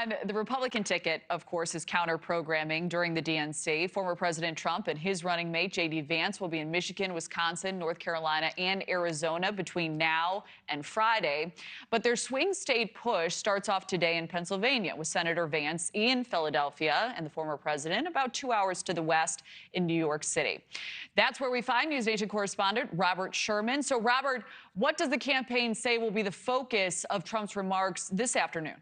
on the Republican ticket, of course, is counter-programming during the DNC. Former President Trump and his running mate, J.D. Vance, will be in Michigan, Wisconsin, North Carolina, and Arizona between now and Friday. But their swing state push starts off today in Pennsylvania, with Senator Vance in Philadelphia and the former president about 2 hours to the west in New York City. That's where we find NewsNation correspondent Robert Sherman. So, Robert, what does the campaign say will be the focus of Trump's remarks this afternoon?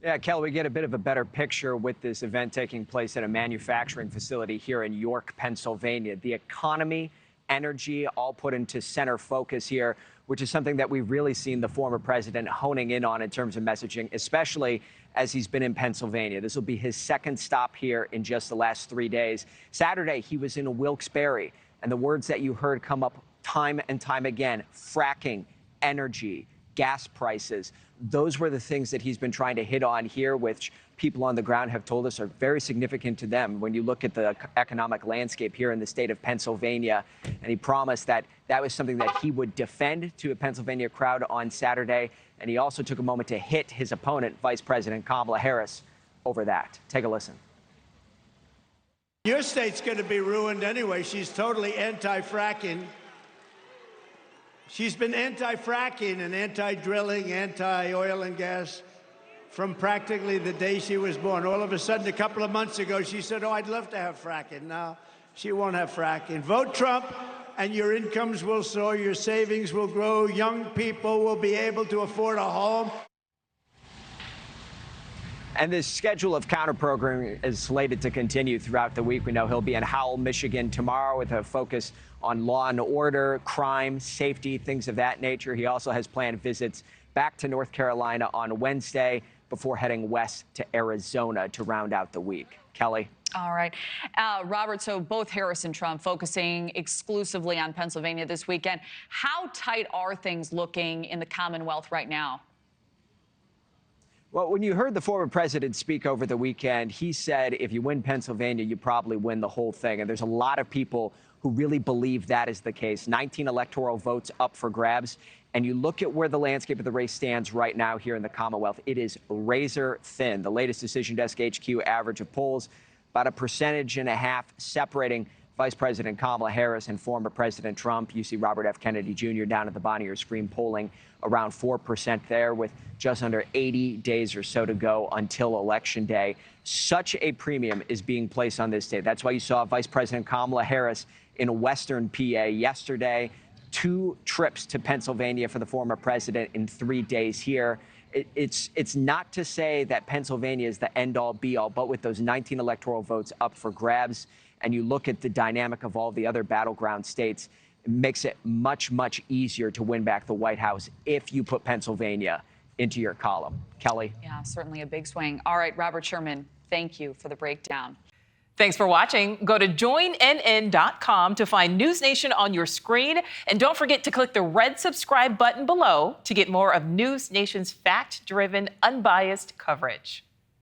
Yeah, Kelly, we get a bit of a better picture with this event taking place at a manufacturing facility here in York, Pennsylvania. The economy, energy, all put into center focus here, which is something that we've really seen the former president honing in on in terms of messaging, especially as he's been in Pennsylvania. This will be his second stop here in just the last 3 days. Saturday, he was in Wilkes-Barre, and the words that you heard come up time and time again: fracking, energy, gas prices. Those were the things that he's been trying to hit on here, which people on the ground have told us are very significant to them when you look at the economic landscape here in the state of Pennsylvania. And he promised that that was something that he would defend to a Pennsylvania crowd on Saturday. And he also took a moment to hit his opponent, Vice President Kamala Harris, over that. Take a listen. Your state's going to be ruined anyway. She's totally anti-fracking. She's been anti-fracking and anti-drilling, anti-oil and gas from practically the day she was born. All of a sudden, a couple of months ago, she said, oh, I'd love to have fracking. Now, she won't have fracking. Vote Trump, and your incomes will soar, your savings will grow, young people will be able to afford a home. And this schedule of counter-programming is slated to continue throughout the week. We know he'll be in Howell, Michigan tomorrow with a focus on law and order, crime, safety, things of that nature. He also has planned visits back to North Carolina on Wednesday before heading west to Arizona to round out the week. Kelly? All right. Robert, so both Harris and Trump focusing exclusively on Pennsylvania this weekend. How tight are things looking in the Commonwealth right now? Well, when you heard the former president speak over the weekend, he said if you win Pennsylvania, you probably win the whole thing. And there's a lot of people who really believe that is the case. 19 electoral votes up for grabs. And you look at where the landscape of the race stands right now here in the Commonwealth, it is razor thin. The latest Decision Desk HQ average of polls, about 1.5 percentage separating Vice President Kamala Harris and former President Trump. You see Robert F. Kennedy Jr. down at the bottom of your screen polling around 4% there with just under 80 days or so to go until Election Day. Such a premium is being placed on this day. That's why you saw Vice President Kamala Harris in Western PA yesterday. 2 trips to Pennsylvania for the former president in 3 days here. It's not to say that Pennsylvania is the end-all, be-all, but with those 19 electoral votes up for grabs, and you look at the dynamic of all the other battleground states, it makes it much, much easier to win back the White House if you put Pennsylvania into your column. Kelly? Yeah, certainly a big swing. All right, Robert Sherman, thank you for the breakdown. Thanks for watching. Go to joinnn.com to find NewsNation on your screen. And don't forget to click the red subscribe button below to get more of NewsNation's fact-driven, unbiased coverage.